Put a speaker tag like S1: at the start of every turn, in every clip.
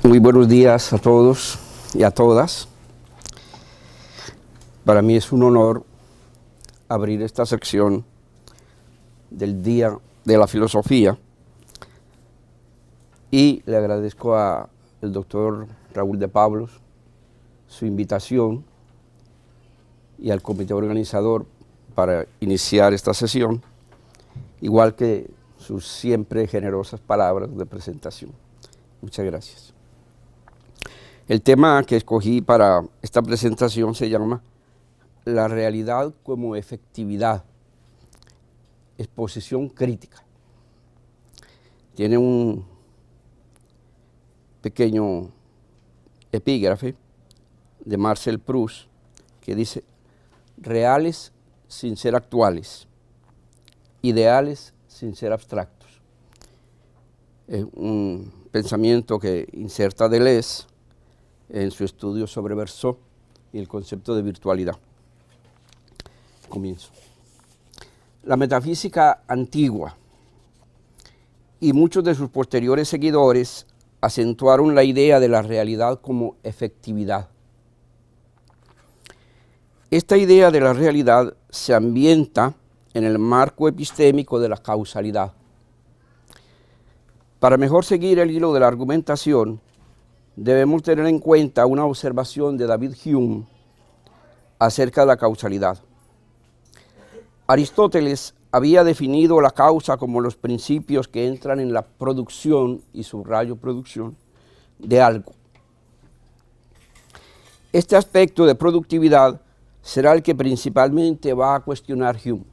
S1: Muy buenos días a todos y a todas. Para mí es un honor abrir esta sección del Día de la Filosofía y le agradezco al doctor Raúl de Pablos su invitación y al comité organizador para iniciar esta sesión, igual que sus siempre generosas palabras de presentación. Muchas gracias. El tema que escogí para esta presentación se llama La realidad como efectividad, exposición crítica. Tiene un pequeño epígrafe de Marcel Proust que dice: reales sin ser actuales, ideales sin ser abstractos. Es un pensamiento que inserta Deleuze en su estudio sobre Verso y el concepto de virtualidad. Comienzo. La metafísica antigua y muchos de sus posteriores seguidores acentuaron la idea de la realidad como efectividad. Esta idea de la realidad se ambienta en el marco epistémico de la causalidad. Para mejor seguir el hilo de la argumentación, debemos tener en cuenta una observación de David Hume acerca de la causalidad. Aristóteles había definido la causa como los principios que entran en la producción, y subrayo producción, de algo. Este aspecto de productividad será el que principalmente va a cuestionar Hume.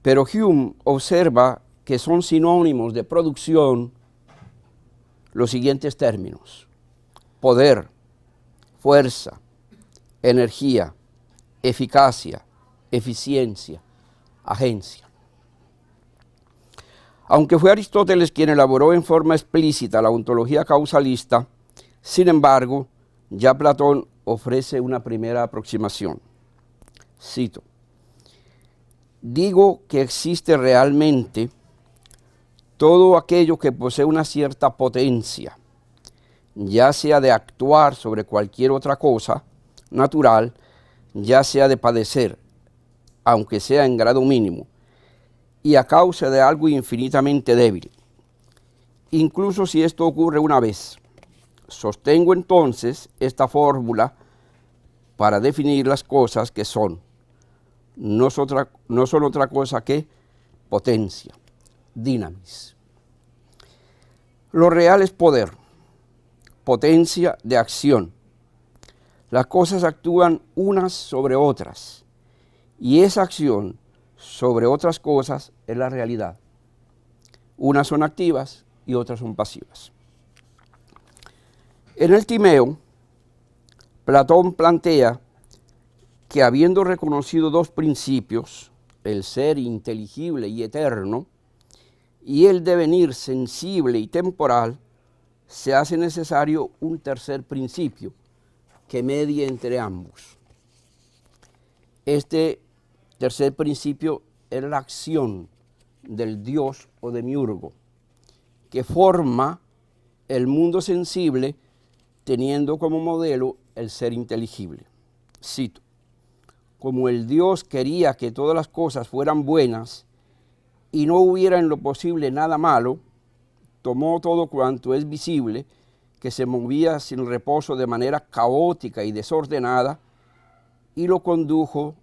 S1: Pero Hume observa que son sinónimos de producción los siguientes términos: poder, fuerza, energía, eficacia, eficiencia, agencia. Aunque fue Aristóteles quien elaboró en forma explícita la ontología causalista, sin embargo, ya Platón ofrece una primera aproximación. Cito: digo que existe realmente todo aquello que posee una cierta potencia, ya sea de actuar sobre cualquier otra cosa natural, ya sea de padecer, aunque sea en grado mínimo, y a causa de algo infinitamente débil. Incluso si esto ocurre una vez, sostengo entonces esta fórmula para definir las cosas que son. No son otra cosa que potencia, dinamis. Lo real es poder, potencia de acción. Las cosas actúan unas sobre otras, y esa acción sobre otras cosas es la realidad. Unas son activas y otras son pasivas. En el Timeo, Platón plantea que, habiendo reconocido dos principios, el ser inteligible y eterno, y el devenir sensible y temporal, se hace necesario un tercer principio que medie entre ambos. Este tercer principio es la acción del Dios o demiurgo, que forma el mundo sensible teniendo como modelo el ser inteligible. Cito: como el Dios quería que todas las cosas fueran buenas y no hubiera en lo posible nada malo, tomó todo cuanto es visible, que se movía sin reposo de manera caótica y desordenada, y lo condujo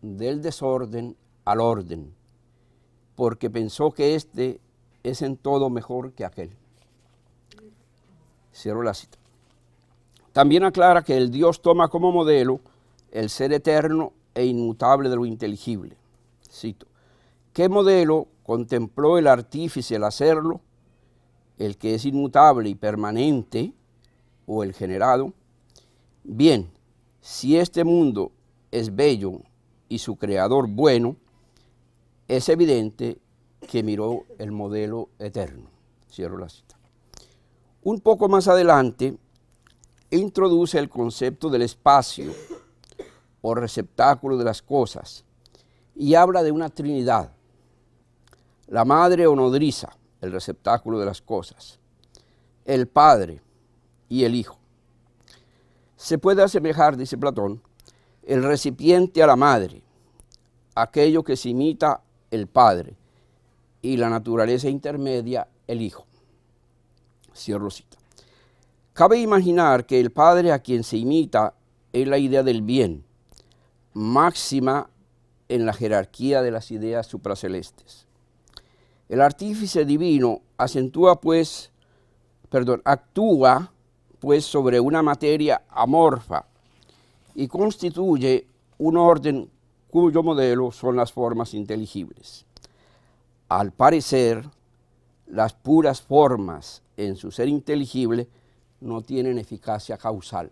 S1: del desorden al orden, porque pensó que éste es en todo mejor que aquel. Cierro la cita. También aclara que el Dios toma como modelo el ser eterno e inmutable de lo inteligible. Cito: ¿qué modelo contempló el artífice al hacerlo? El que es inmutable y permanente, o el generado. Bien, si este mundo es bello y su creador bueno, es evidente que miró el modelo eterno. Cierro la cita. Un poco más adelante, introduce el concepto del espacio o receptáculo de las cosas y habla de una trinidad: la madre o nodriza, el receptáculo de las cosas, el Padre y el Hijo. Se puede asemejar, dice Platón, el recipiente a la madre, aquello que se imita el Padre, y la naturaleza intermedia el Hijo. Cierro cita. Cabe imaginar que el Padre a quien se imita es la idea del bien, máxima en la jerarquía de las ideas supracelestes. El artífice divino actúa pues sobre una materia amorfa y constituye un orden cuyo modelo son las formas inteligibles. Al parecer, las puras formas en su ser inteligible no tienen eficacia causal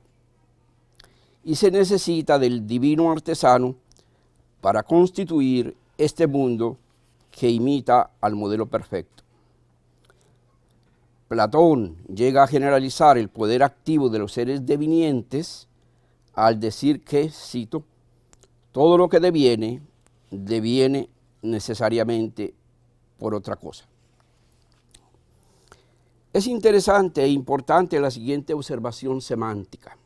S1: y se necesita del divino artesano para constituir este mundo que imita al modelo perfecto. Platón llega a generalizar el poder activo de los seres devinientes al decir que, cito, todo lo que deviene necesariamente por otra cosa. Es interesante e importante la siguiente observación semántica.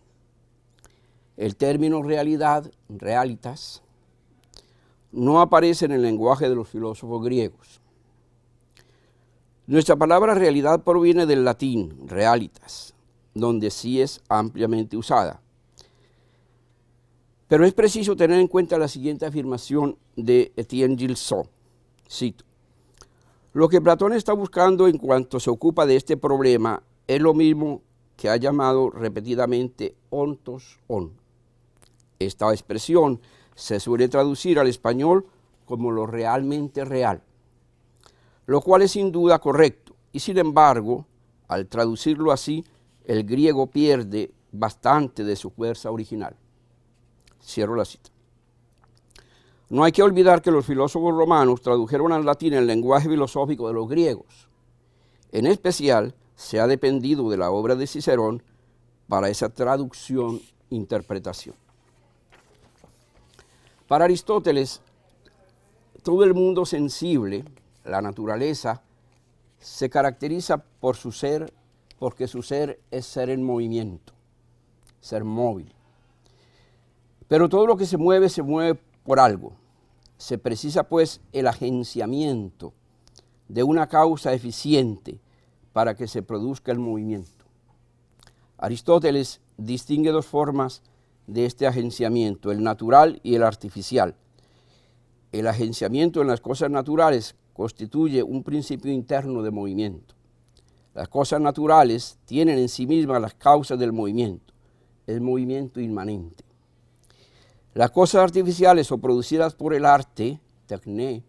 S1: El término realidad, realitas, no aparece en el lenguaje de los filósofos griegos. Nuestra palabra realidad proviene del latín, realitas, donde sí es ampliamente usada. Pero es preciso tener en cuenta la siguiente afirmación de Étienne Gilson, cito, lo que Platón está buscando en cuanto se ocupa de este problema es lo mismo que ha llamado repetidamente ontos on. Esta expresión se suele traducir al español como lo realmente real, lo cual es sin duda correcto, y sin embargo, al traducirlo así, el griego pierde bastante de su fuerza original. Cierro la cita. No hay que olvidar que los filósofos romanos tradujeron al latín el lenguaje filosófico de los griegos. En especial, se ha dependido de la obra de Cicerón para esa traducción-interpretación. Para Aristóteles, todo el mundo sensible, la naturaleza, se caracteriza por su ser, porque su ser es ser en movimiento, ser móvil. Pero todo lo que se mueve por algo. Se precisa pues el agenciamiento de una causa eficiente para que se produzca el movimiento. Aristóteles distingue dos formas de este agenciamiento, el natural y el artificial. El agenciamiento en las cosas naturales constituye un principio interno de movimiento. Las cosas naturales tienen en sí mismas las causas del movimiento, el movimiento inmanente. Las cosas artificiales o producidas por el arte, techné,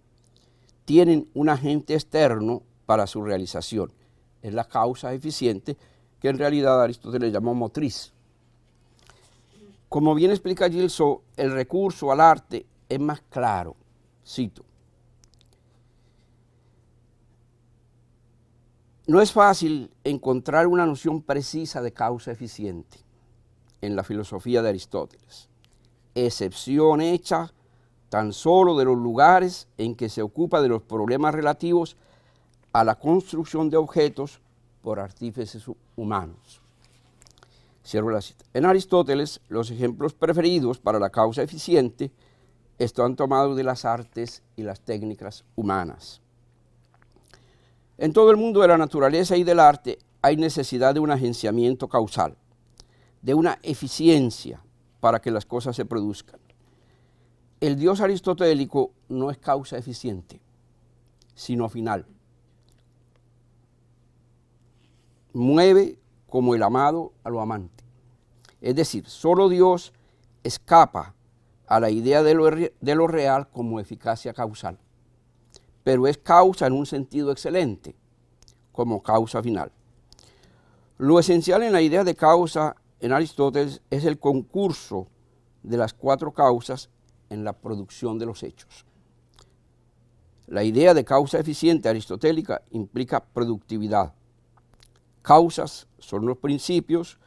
S1: tienen un agente externo para su realización. Es la causa eficiente que en realidad Aristóteles llamó motriz. Como bien explica Gilson, el recurso al arte es más claro. Cito. No es fácil encontrar una noción precisa de causa eficiente en la filosofía de Aristóteles, excepción hecha tan solo de los lugares en que se ocupa de los problemas relativos a la construcción de objetos por artífices humanos. Cierro la cita. En Aristóteles, los ejemplos preferidos para la causa eficiente están tomados de las artes y las técnicas humanas. En todo el mundo de la naturaleza y del arte hay necesidad de un agenciamiento causal, de una eficiencia para que las cosas se produzcan. El Dios aristotélico no es causa eficiente, sino final. Mueve como el amado a lo amante. Es decir, solo Dios escapa a la idea de lo real como eficacia causal, pero es causa en un sentido excelente, como causa final. Lo esencial en la idea de causa en Aristóteles es el concurso de las cuatro causas en la producción de los hechos. La idea de causa eficiente aristotélica implica productividad. Causas son los principios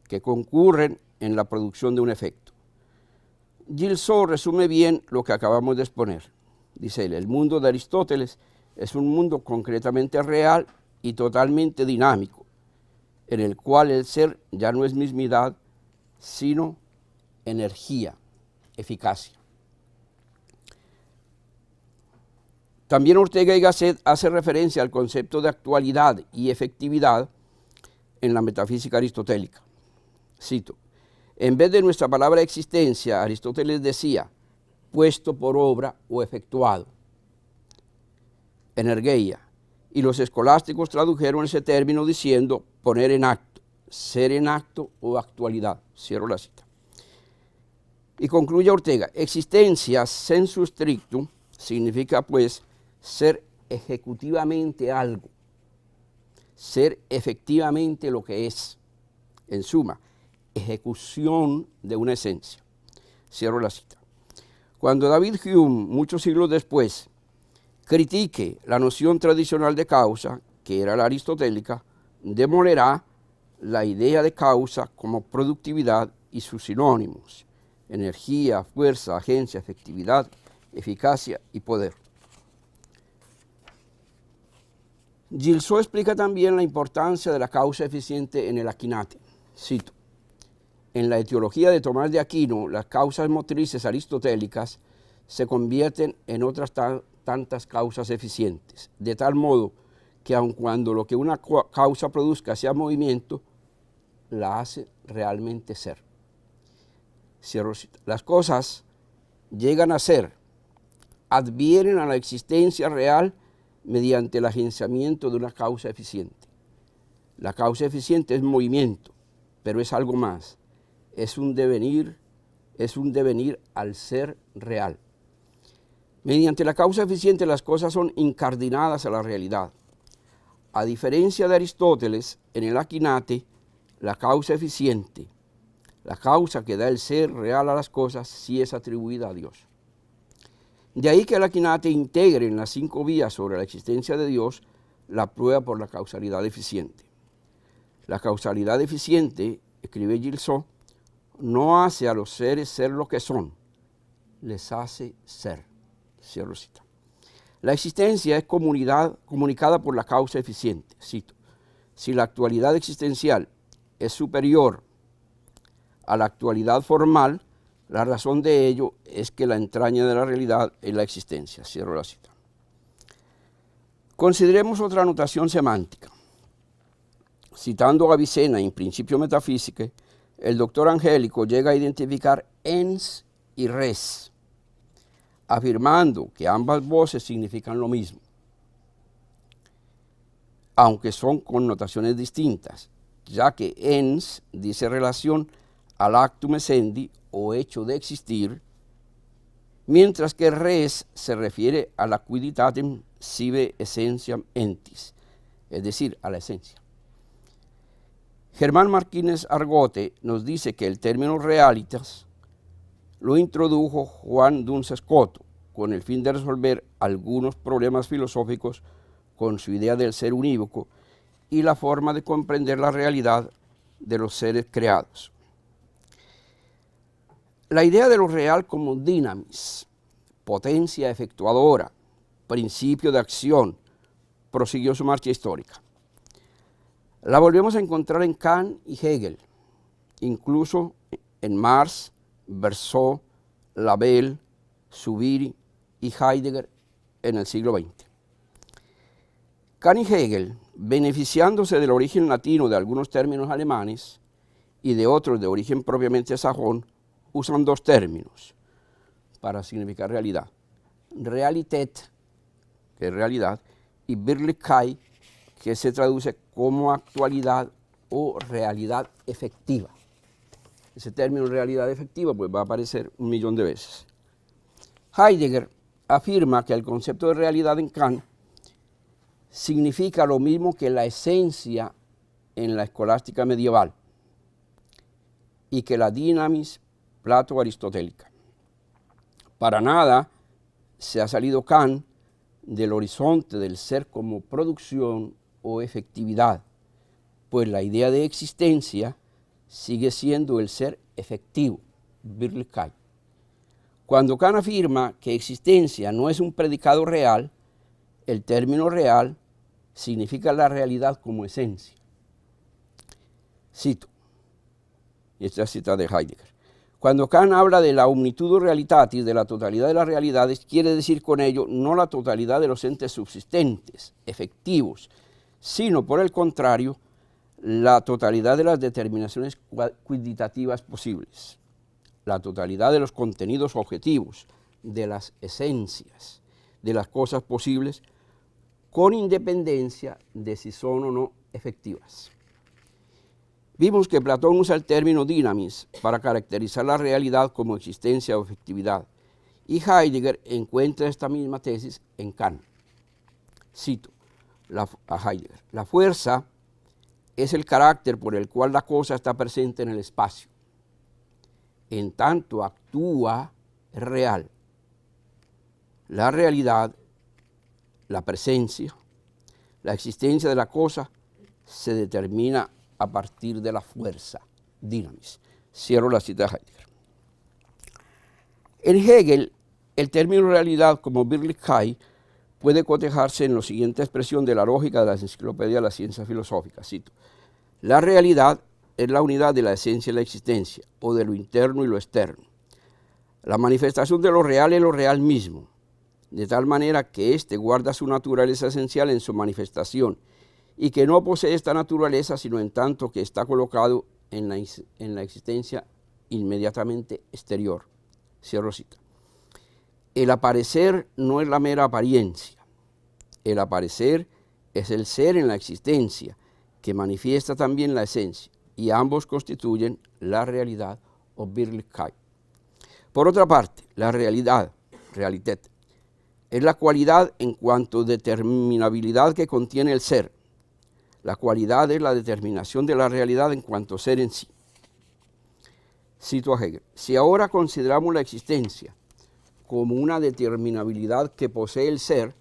S1: que concurren en la producción de un efecto. Gilson resume bien lo que acabamos de exponer. Dice él, el mundo de Aristóteles es un mundo concretamente real y totalmente dinámico, en el cual el ser ya no es mismidad, sino energía, eficacia. También Ortega y Gasset hace referencia al concepto de actualidad y efectividad en la metafísica aristotélica. Cito: en vez de nuestra palabra existencia, Aristóteles decía puesto por obra o efectuado, energeia, y los escolásticos tradujeron ese término diciendo poner en acto, ser en acto o actualidad. Cierro la cita. Y concluye Ortega: existencia sensu stricto significa pues ser ejecutivamente algo, ser efectivamente lo que es, en suma, ejecución de una esencia. Cierro la cita. Cuando David Hume, muchos siglos después, critique la noción tradicional de causa, que era la aristotélica, demolerá la idea de causa como productividad y sus sinónimos: energía, fuerza, agencia, efectividad, eficacia y poder. Gilson explica también la importancia de la causa eficiente en el Aquinate. Cito: en la etiología de Tomás de Aquino, las causas motrices aristotélicas se convierten en otras tantas causas eficientes, de tal modo que aun cuando lo que una causa produzca sea movimiento, la hace realmente ser. Cierro cita. Las cosas llegan a ser, advienen a la existencia real mediante el agenciamiento de una causa eficiente. La causa eficiente es movimiento, pero es algo más. Es un devenir al ser real. Mediante la causa eficiente las cosas son incardinadas a la realidad. A diferencia de Aristóteles, en el Aquinate, la causa eficiente, la causa que da el ser real a las cosas, sí es atribuida a Dios. De ahí que el Aquinate integre en las 5 vías sobre la existencia de Dios la prueba por la causalidad eficiente. La causalidad eficiente, escribe Gilson, no hace a los seres ser lo que son, les hace ser. Cierro cita. La existencia es comunicada por la causa eficiente. Cito: si la actualidad existencial es superior a la actualidad formal, la razón de ello es que la entraña de la realidad es la existencia. Cierro la cita. Consideremos otra anotación semántica. Citando a Avicena en Principio Metaphysicae, el doctor Angélico llega a identificar ens y res, afirmando que ambas voces significan lo mismo, aunque son connotaciones distintas, ya que ens dice relación al actum essendi o hecho de existir, mientras que res se refiere a la quiditatem sive essentiam entis, es decir, a la esencia. Germán Martínez Argote nos dice que el término realitas lo introdujo Juan Duns Scoto con el fin de resolver algunos problemas filosóficos con su idea del ser unívoco y la forma de comprender la realidad de los seres creados. La idea de lo real como dinamis, potencia efectuadora, principio de acción, prosiguió su marcha histórica. La volvemos a encontrar en Kant y Hegel, incluso en Marx, Berceau, Labelle, Zubiri y Heidegger en el siglo XX. Kant y Hegel, beneficiándose del origen latino de algunos términos alemanes y de otros de origen propiamente sajón, usan 2 términos para significar realidad: Realität, que es realidad, y Wirklichkeit, que se traduce como actualidad o realidad efectiva. Ese término realidad efectiva pues va a aparecer 1.000.000 de veces. Heidegger afirma que el concepto de realidad en Kant significa lo mismo que la esencia en la escolástica medieval y que la dinamis plato-aristotélica. Para nada se ha salido Kant del horizonte del ser como producción o efectividad, pues la idea de existencia sigue siendo el ser efectivo, Wirklichkeit. Cuando Kant afirma que existencia no es un predicado real, El término real significa la realidad como esencia. Cito, y esta cita de Heidegger. Cuando Kant habla de la omnitudo realitatis, de la totalidad de las realidades, quiere decir con ello no la totalidad de los entes subsistentes, efectivos, sino por el contrario, la totalidad de las determinaciones cuantitativas posibles, la totalidad de los contenidos objetivos, de las esencias, de las cosas posibles, con independencia de si son o no efectivas. Vimos que Platón usa el término dynamis para caracterizar la realidad como existencia o efectividad, y Heidegger encuentra esta misma tesis en Kant. Cito a Heidegger: la fuerza es el carácter por el cual la cosa está presente en el espacio. En tanto actúa, es real. La realidad, la presencia, la existencia de la cosa se determina a partir de la fuerza, dynamis. Cierro la cita de Heidegger. En Hegel, el término realidad como Wirklichkeit puede cotejarse en la siguiente expresión de la lógica de la enciclopedia de las ciencias filosóficas. Cito: la realidad es la unidad de la esencia y la existencia, o de lo interno y lo externo. La manifestación de lo real es lo real mismo, de tal manera que éste guarda su naturaleza esencial en su manifestación, y que no posee esta naturaleza sino en tanto que está colocado en la existencia inmediatamente exterior. Cierro cita. El aparecer no es la mera apariencia. El aparecer es el ser en la existencia, que manifiesta también la esencia, y ambos constituyen la realidad o Wirklichkeit. Por otra parte, la realidad, Realität, es la cualidad en cuanto a determinabilidad que contiene el ser. La cualidad es la determinación de la realidad en cuanto a ser en sí. Cito a Hegel: si ahora consideramos la existencia como una determinabilidad que posee el ser,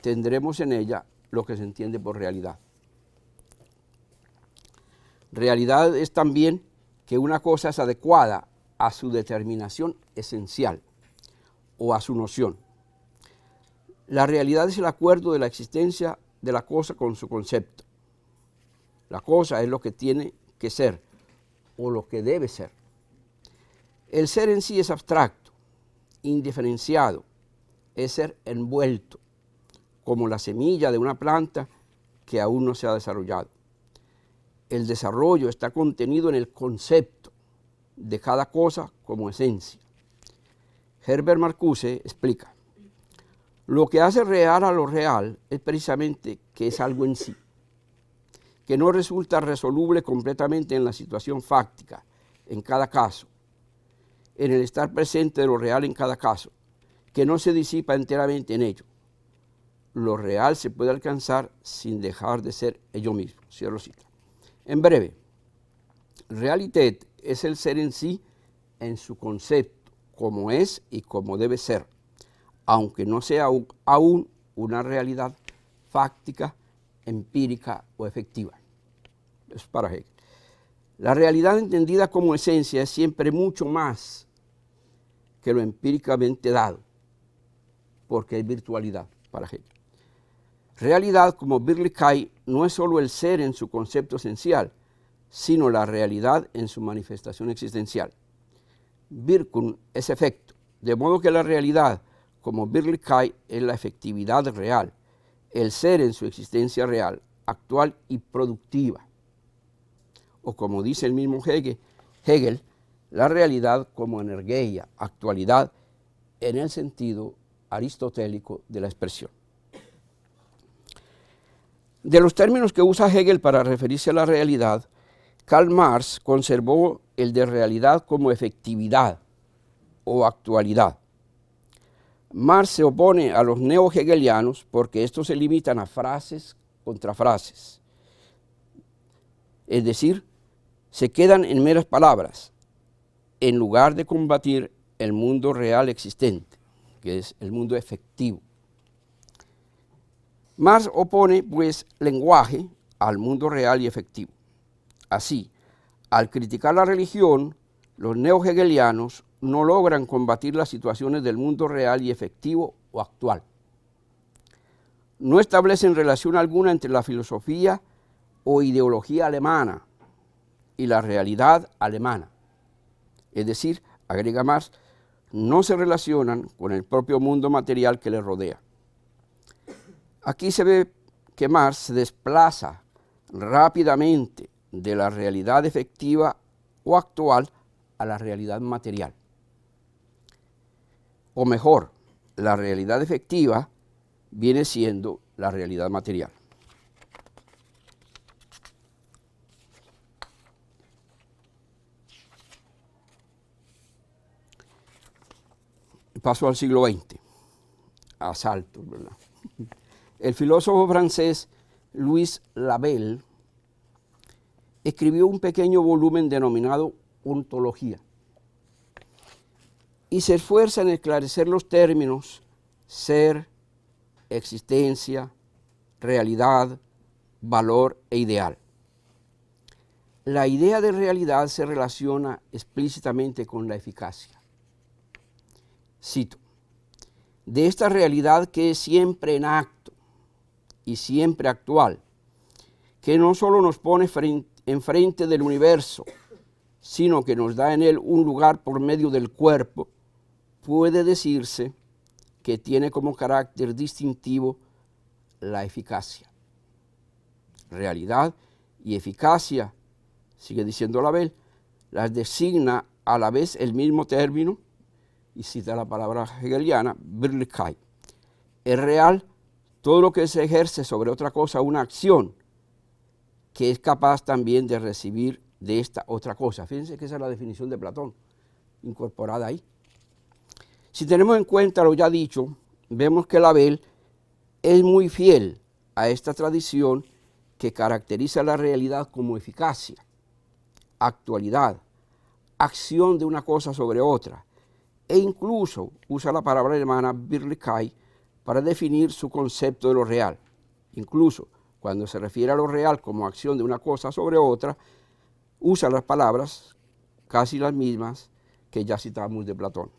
S1: tendremos en ella lo que se entiende por realidad. Realidad es también que una cosa es adecuada a su determinación esencial o a su noción. La realidad es el acuerdo de la existencia de la cosa con su concepto. La cosa es lo que tiene que ser o lo que debe ser. El ser en sí es abstracto, indiferenciado, es ser envuelto, como la semilla de una planta que aún no se ha desarrollado. El desarrollo está contenido en el concepto de cada cosa como esencia. Herbert Marcuse explica: lo que hace real a lo real es precisamente que es algo en sí, que no resulta resoluble completamente en la situación fáctica, en cada caso, en el estar presente de lo real en cada caso, que no se disipa enteramente en ello. Lo real se puede alcanzar sin dejar de ser ello mismo. Cierro cita. En breve, Realität es el ser en sí, en su concepto, como es y como debe ser, aunque no sea aún una realidad fáctica, empírica o efectiva. Es para Hegel. La realidad entendida como esencia es siempre mucho más que lo empíricamente dado, porque es virtualidad para Hegel. Realidad como Wirklichkeit no es solo el ser en su concepto esencial, sino la realidad en su manifestación existencial. Wirkung es efecto, de modo que la realidad como Wirklichkeit es la efectividad real, el ser en su existencia real, actual y productiva. O como dice el mismo Hegel, la realidad como energía, actualidad, en el sentido aristotélico de la expresión. De los términos que usa Hegel para referirse a la realidad, Karl Marx conservó el de realidad como efectividad o actualidad. Marx se opone a los neo-hegelianos porque estos se limitan a frases contra frases. Es decir, se quedan en meras palabras, en lugar de combatir el mundo real existente, que es el mundo efectivo. Marx opone, pues, lenguaje al mundo real y efectivo. Así, al criticar la religión, los neo-hegelianos no logran combatir las situaciones del mundo real y efectivo o actual. no establecen relación alguna entre la filosofía o ideología alemana y la realidad alemana. Es decir, agrega Marx, no se relacionan con el propio mundo material que les rodea. Aquí se ve que Marx se desplaza rápidamente de la realidad efectiva o actual a la realidad material. O mejor, la realidad efectiva viene siendo la realidad material. Paso al siglo XX, a saltos, ¿verdad? El filósofo francés Louis Labelle escribió un pequeño volumen denominado Ontología y se esfuerza en esclarecer los términos ser, existencia, realidad, valor e ideal. La idea de realidad se relaciona explícitamente con la eficacia. Cito, de esta realidad que es siempre en acto y siempre actual, que no solo nos pone enfrente del universo, sino que nos da en él un lugar por medio del cuerpo, puede decirse que tiene como carácter distintivo la eficacia. Realidad y eficacia, sigue diciendo Labelle, las designa a la vez el mismo término, y cita la palabra hegeliana, Wirklichkeit. Es real todo lo que se ejerce sobre otra cosa, una acción, que es capaz también de recibir de esta otra cosa. Fíjense que esa es la definición de Platón, incorporada ahí. Si tenemos en cuenta lo ya dicho, vemos que Labelle es muy fiel a esta tradición que caracteriza la realidad como eficacia, actualidad, acción de una cosa sobre otra, e incluso usa la palabra alemana Wirklichkeit para definir su concepto de lo real. Incluso cuando se refiere a lo real como acción de una cosa sobre otra, usa las palabras casi las mismas que ya citamos de Platón.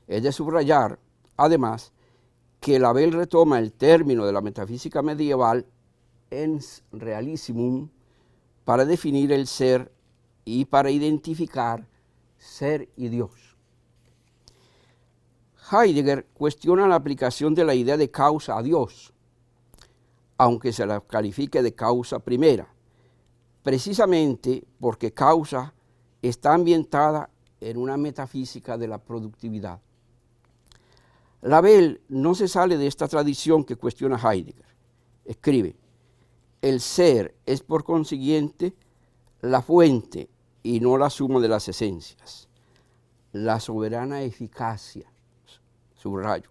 S1: Es de subrayar, además, que Labelle retoma el término de la metafísica medieval ens realissimum para definir el ser y para identificar ser y Dios. Heidegger cuestiona la aplicación de la idea de causa a Dios, aunque se la califique de causa primera, precisamente porque causa está ambientada en una metafísica de la productividad. Labelle no se sale de esta tradición que cuestiona Heidegger. Escribe, el ser es por consiguiente la fuente y no la suma de las esencias, la soberana eficacia, subrayo,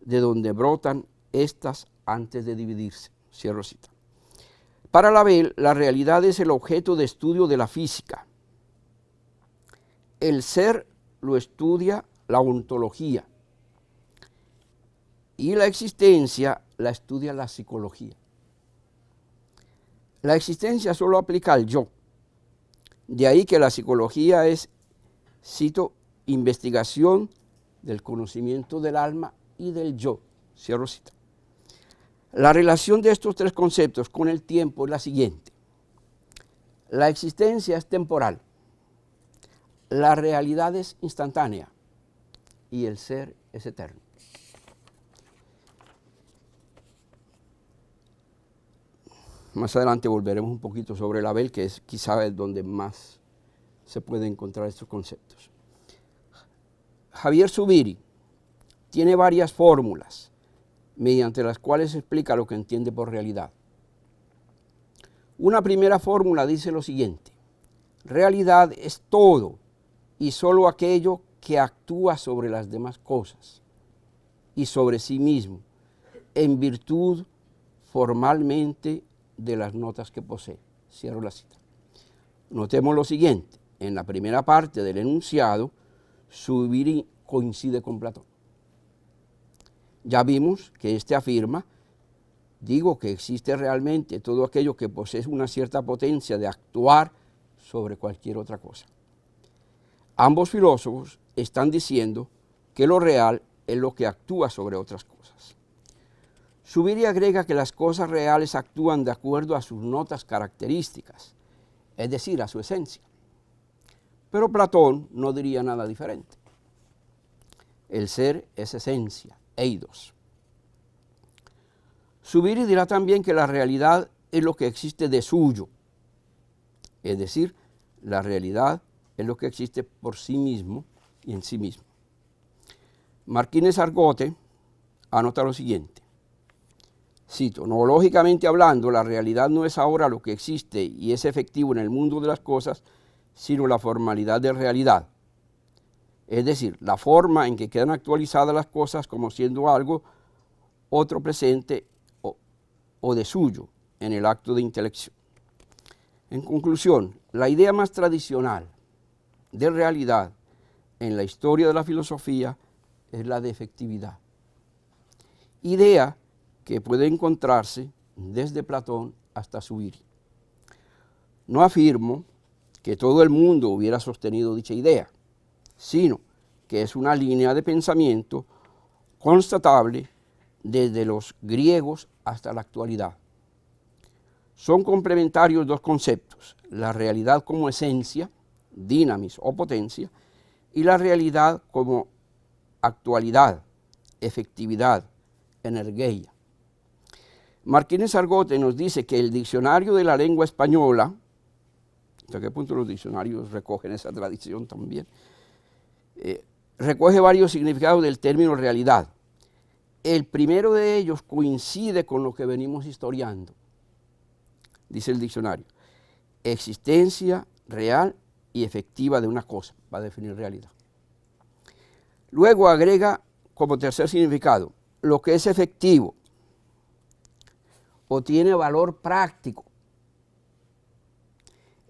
S1: de donde brotan estas antes de dividirse. Cierro cita. Para Labelle, la realidad es el objeto de estudio de la física. El ser lo estudia la ontología y la existencia la estudia la psicología. La existencia solo aplica al yo. De ahí que la psicología es, cito, investigación del conocimiento del alma y del yo. Cierro cita. La relación de estos tres conceptos con el tiempo es la siguiente. La existencia es temporal, la realidad es instantánea y el ser es eterno. Más adelante volveremos un poquito sobre Labelle, que es quizá el donde más se pueden encontrar estos conceptos. Javier Zubiri tiene varias fórmulas mediante las cuales explica lo que entiende por realidad. Una primera fórmula dice lo siguiente: realidad es todo y solo aquello que actúa sobre las demás cosas y sobre sí mismo, en virtud formalmente de las notas que posee. Cierro la cita. Notemos lo siguiente: en la primera parte del enunciado, Zubiri coincide con Platón. Ya vimos que éste afirma, que existe realmente todo aquello que posee una cierta potencia de actuar sobre cualquier otra cosa. Ambos filósofos están diciendo que lo real es lo que actúa sobre otras cosas. Zubiri agrega que las cosas reales actúan de acuerdo a sus notas características, es decir, a su esencia. Pero Platón no diría nada diferente. El ser es esencia, eidos. Zubiri dirá también que la realidad es lo que existe de suyo, es decir, la realidad es lo que existe por sí mismo y en sí mismo. Martínez Argote anota lo siguiente, cito: "Noológicamente hablando, la realidad no es ahora lo que existe y es efectivo en el mundo de las cosas, sino la formalidad de realidad, es decir, la forma en que quedan actualizadas las cosas como siendo algo otro presente o de suyo en el acto de intelección". En conclusión, la idea más tradicional de realidad en la historia de la filosofía es la de efectividad, idea que puede encontrarse desde Platón hasta Zubiri. No afirmo que todo el mundo hubiera sostenido dicha idea, sino que es una línea de pensamiento constatable desde los griegos hasta la actualidad. Son complementarios dos conceptos: la realidad como esencia, dinamis o potencia, y la realidad como actualidad, efectividad, energía. Martínez Argote nos dice que el diccionario de la lengua española, ¿hasta qué punto los diccionarios recogen esa tradición también? Recoge varios significados del término realidad. El primero de ellos coincide con lo que venimos historiando. Dice el diccionario: existencia real y efectiva de una cosa, para definir realidad. Luego agrega como tercer significado lo que es efectivo o tiene valor práctico,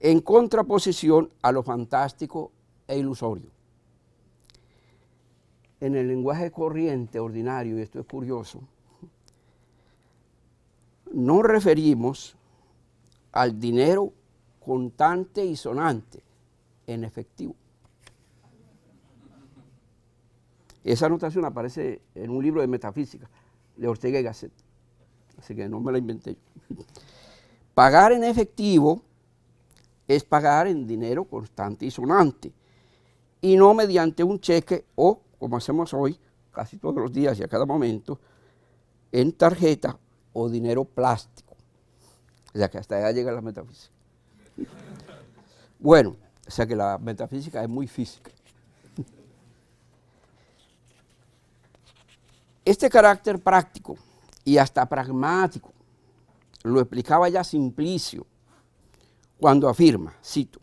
S1: en contraposición a lo fantástico e ilusorio. En el lenguaje corriente, ordinario, y esto es curioso, nos referimos al dinero contante y sonante, en efectivo. Esa anotación aparece en un libro de metafísica de Ortega y Gasset, así que no me la inventé yo. Pagar en efectivo es pagar en dinero constante y sonante, y no mediante un cheque o, como hacemos hoy, casi todos los días y a cada momento, en tarjeta o dinero plástico. O sea que hasta allá llega la metafísica. Bueno, o sea que la metafísica es muy física. Este carácter práctico y hasta pragmático lo explicaba ya Simplicio cuando afirma, cito: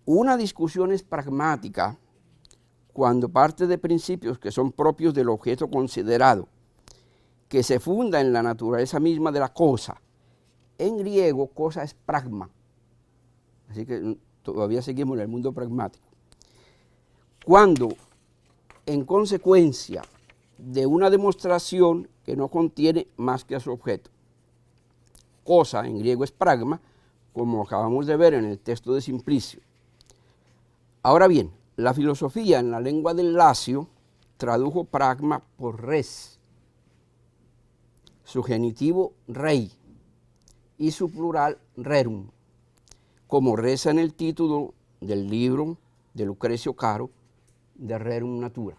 S1: "Una discusión es pragmática cuando parte de principios que son propios del objeto considerado, que se funda en la naturaleza misma de la cosa". En griego, cosa es pragma, así que todavía seguimos en el mundo pragmático. Cuando, en consecuencia de una demostración que no contiene más que a su objeto. Cosa, en griego, es pragma, como acabamos de ver en el texto de Simplicio. Ahora bien, la filosofía en la lengua del Lacio tradujo pragma por res, su genitivo rei, y su plural rerum, como reza en el título del libro de Lucrecio Caro, de Rerum Natura,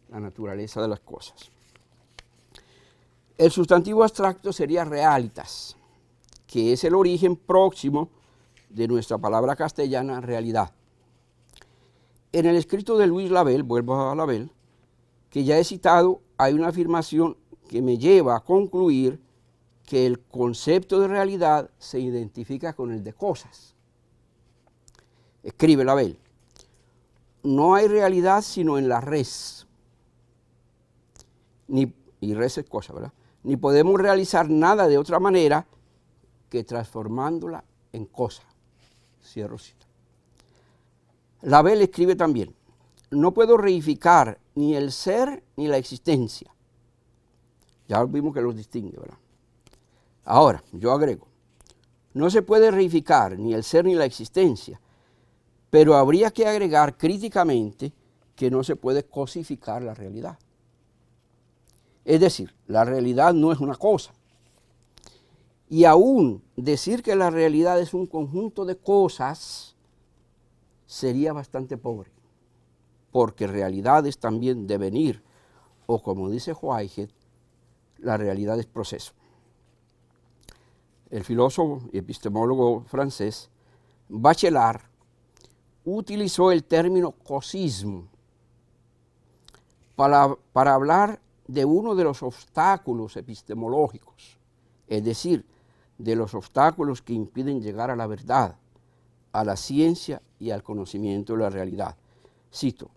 S1: la naturaleza de las cosas. El sustantivo abstracto sería realitas, que es el origen próximo de nuestra palabra castellana realidad. En el escrito de Luis Label, vuelvo a Label, que ya he citado, hay una afirmación que me lleva a concluir que el concepto de realidad se identifica con el de cosas. Escribe Label: "No hay realidad sino en la res", y res es cosa, ¿verdad? "Ni podemos realizar nada de otra manera que transformándola en cosa". Cierro cita. Label escribe también: "No puedo reificar ni el ser ni la existencia". Ya vimos que los distingue, ¿verdad? Ahora, yo agrego: "No se puede reificar ni el ser ni la existencia, pero habría que agregar críticamente que no se puede cosificar la realidad". Es decir, la realidad no es una cosa. Y aún decir que la realidad es un conjunto de cosas sería bastante pobre, porque realidad es también devenir, o como dice Whitehead, la realidad es proceso. El filósofo y epistemólogo francés Bachelard utilizó el término cosismo para hablar de uno de los obstáculos epistemológicos, es decir, de los obstáculos que impiden llegar a la verdad, a la ciencia y al conocimiento de la realidad. Cito,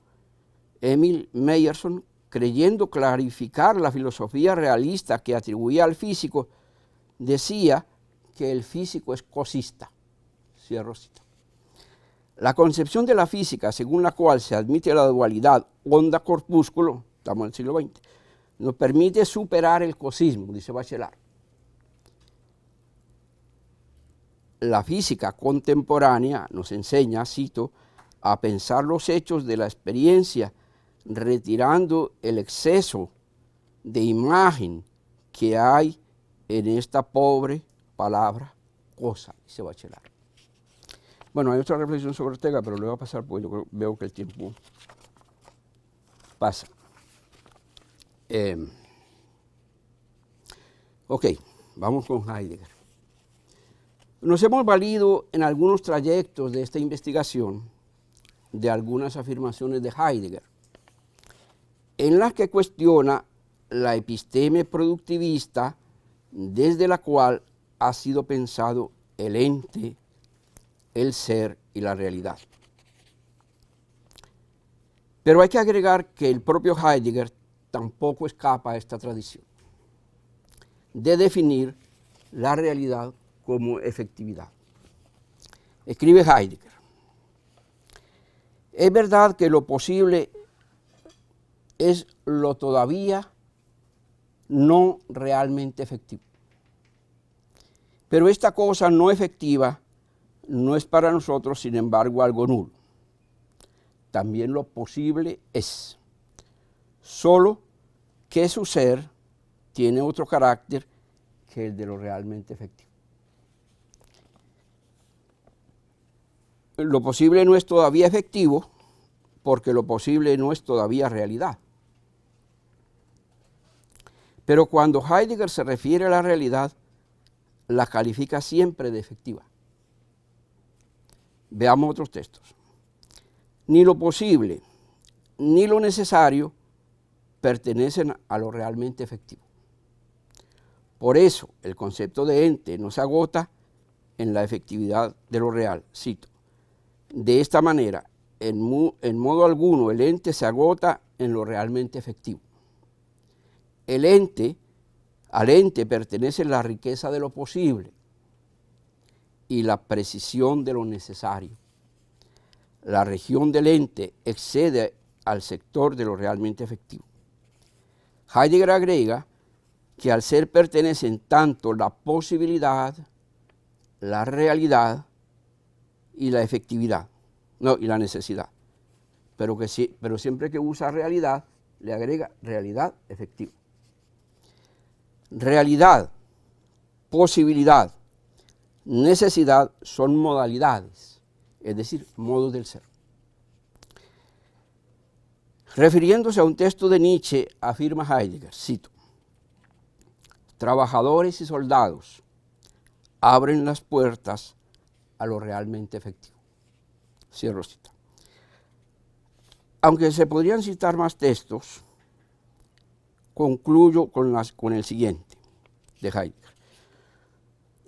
S1: Emil Meyerson, creyendo clarificar la filosofía realista que atribuía al físico, decía que el físico es cosista. Cierro cita. La concepción de la física, según la cual se admite la dualidad onda-corpúsculo, estamos en el siglo XX, nos permite superar el cosismo, dice Bachelard. La física contemporánea nos enseña, cito, a pensar los hechos de la experiencia, retirando el exceso de imagen que hay en esta pobre palabra cosa, dice Bachelard. Bueno, hay otra reflexión sobre Ortega, pero le voy a pasar porque yo veo que el tiempo pasa. Ok, vamos con Heidegger. Nos hemos valido en algunos trayectos de esta investigación de algunas afirmaciones de Heidegger, en las que cuestiona la episteme productivista desde la cual ha sido pensado el ente, el ser y la realidad. Pero hay que agregar que el propio Heidegger tampoco escapa a esta tradición de definir la realidad como efectividad. Escribe Heidegger: es verdad que lo posible es lo todavía no realmente efectivo. Pero esta cosa no efectiva no es para nosotros, sin embargo, algo nulo. También lo posible es, solo que su ser tiene otro carácter que el de lo realmente efectivo. Lo posible no es todavía efectivo porque lo posible no es todavía realidad. Pero cuando Heidegger se refiere a la realidad, la califica siempre de efectiva. Veamos otros textos. Ni lo posible ni lo necesario pertenecen a lo realmente efectivo. Por eso el concepto de ente no se agota en la efectividad de lo real. Cito, de esta manera, en modo alguno el ente se agota en lo realmente efectivo. Al ente pertenece la riqueza de lo posible y la precisión de lo necesario. La región del ente excede al sector de lo realmente efectivo. Heidegger agrega que al ser pertenecen tanto la posibilidad, la realidad y la efectividad, y la necesidad. Pero siempre que usa realidad, le agrega realidad efectiva. Realidad, posibilidad, necesidad son modalidades, es decir, modos del ser. Refiriéndose a un texto de Nietzsche, afirma Heidegger, cito, trabajadores y soldados abren las puertas a lo realmente efectivo. Cierro cita. Aunque se podrían citar más textos, concluyo con el siguiente, de Heidegger.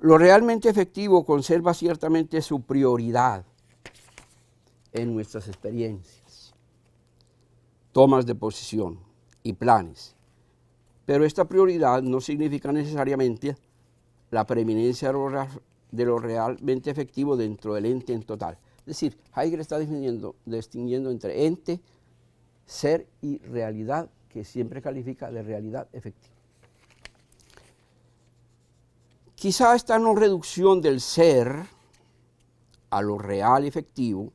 S1: Lo realmente efectivo conserva ciertamente su prioridad en nuestras experiencias, tomas de posición y planes, pero esta prioridad no significa necesariamente la preeminencia de lo realmente efectivo dentro del ente en total. Es decir, Heidegger está distinguiendo entre ente, ser y realidad, que siempre califica de realidad efectiva. Quizá esta no reducción del ser a lo real y efectivo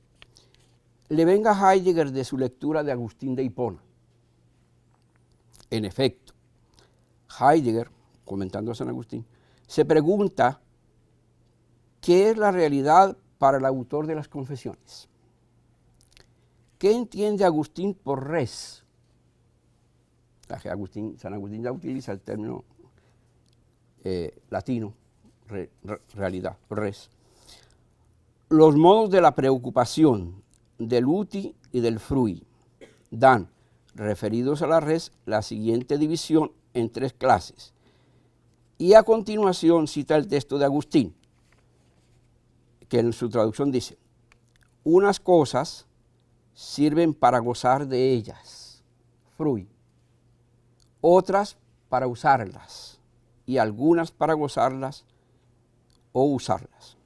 S1: le venga a Heidegger de su lectura de Agustín de Hipona. En efecto, Heidegger, comentando a San Agustín, se pregunta qué es la realidad para el autor de las Confesiones. ¿Qué entiende Agustín por res? San Agustín ya utiliza el término latino, realidad, res. Los modos de la preocupación, del uti y del frui, dan, referidos a la res, la siguiente división en 3 clases. Y a continuación cita el texto de Agustín, que en su traducción dice: unas cosas sirven para gozar de ellas, frui, otras para usarlas, y algunas para gozarlas o usarlas.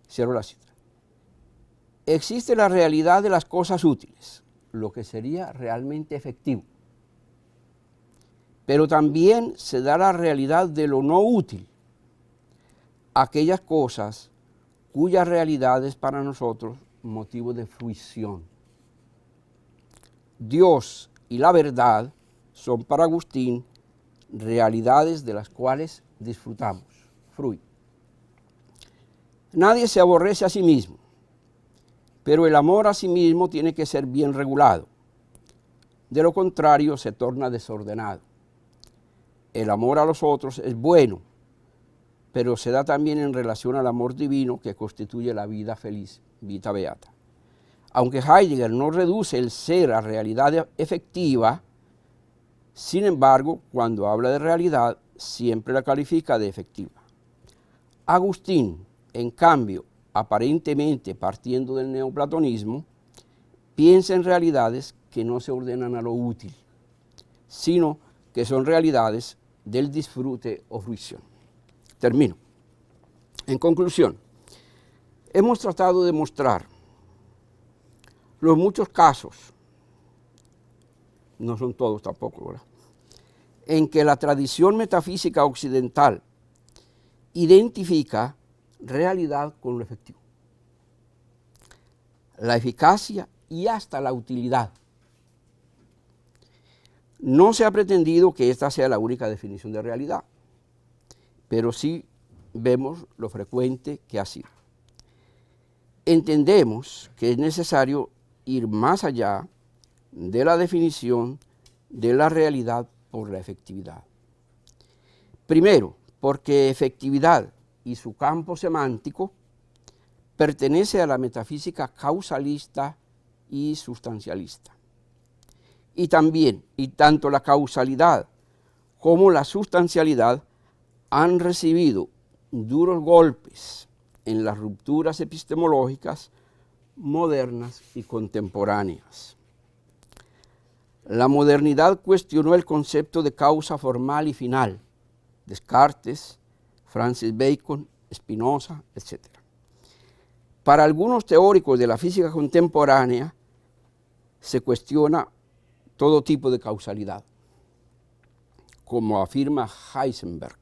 S1: Cierro la cita. Existe la realidad de las cosas útiles, lo que sería realmente efectivo. Pero también se da la realidad de lo no útil, aquellas cosas cuya realidad es para nosotros motivo de fruición. Dios y la verdad son para Agustín realidades de las cuales disfrutamos, frui. Nadie se aborrece a sí mismo, pero el amor a sí mismo tiene que ser bien regulado. De lo contrario, se torna desordenado. El amor a los otros es bueno, pero se da también en relación al amor divino que constituye la vida feliz, vita beata. Aunque Heidegger no reduce el ser a realidad efectiva, sin embargo, cuando habla de realidad, siempre la califica de efectiva. Agustín, en cambio, aparentemente partiendo del neoplatonismo, piensa en realidades que no se ordenan a lo útil, sino que son realidades del disfrute o fruición. Termino. En conclusión, hemos tratado de mostrar los muchos casos, no son todos tampoco, ¿verdad?, en que la tradición metafísica occidental identifica realidad con lo efectivo, la eficacia y hasta la utilidad. No se ha pretendido que esta sea la única definición de realidad, pero sí vemos lo frecuente que ha sido. Entendemos que es necesario ir más allá de la definición de la realidad por la efectividad. Primero, porque efectividad y su campo semántico pertenece a la metafísica causalista y sustancialista. Y también, y tanto la causalidad como la sustancialidad han recibido duros golpes en las rupturas epistemológicas modernas y contemporáneas. La modernidad cuestionó el concepto de causa formal y final, Descartes, Francis Bacon, Spinoza, etc. Para algunos teóricos de la física contemporánea se cuestiona todo tipo de causalidad. Como afirma Heisenberg,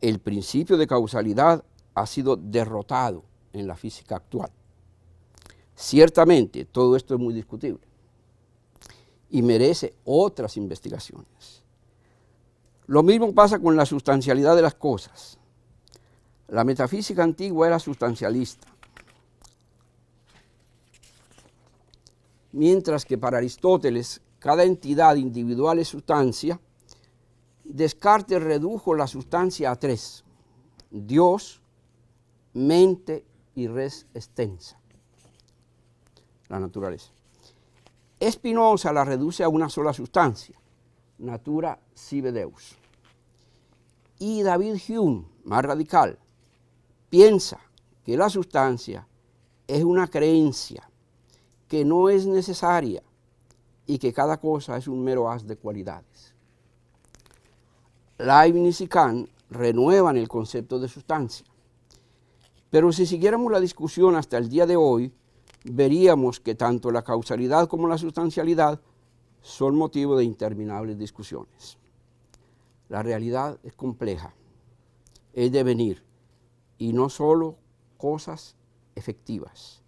S1: el principio de causalidad ha sido derrotado en la física actual. Ciertamente, todo esto es muy discutible y merece otras investigaciones. Lo mismo pasa con la sustancialidad de las cosas. La metafísica antigua era sustancialista, mientras que para Aristóteles cada entidad individual es sustancia. Descartes redujo la sustancia a 3: Dios, mente y res extensa, la naturaleza. Spinoza la reduce a una sola sustancia, natura sive Deus. Y David Hume, más radical, piensa que la sustancia es una creencia que no es necesaria y que cada cosa es un mero haz de cualidades. Leibniz y Kant renuevan el concepto de sustancia. Pero si siguiéramos la discusión hasta el día de hoy, veríamos que tanto la causalidad como la sustancialidad son motivo de interminables discusiones. La realidad es compleja, es devenir, y no solo cosas efectivas.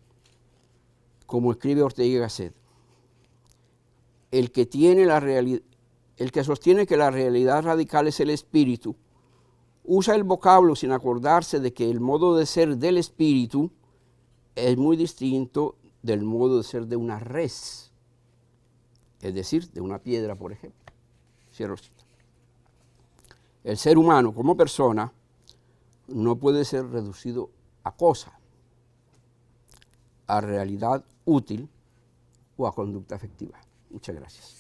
S1: Como escribe Ortega y Gasset, el que tiene la realidad, el que sostiene que la realidad radical es el espíritu, usa el vocablo sin acordarse de que el modo de ser del espíritu es muy distinto del modo de ser de una res, es decir, de una piedra, por ejemplo. Cierro cita. El ser humano como persona no puede ser reducido a cosa, a realidad útil o a conducta efectiva. Muchas gracias.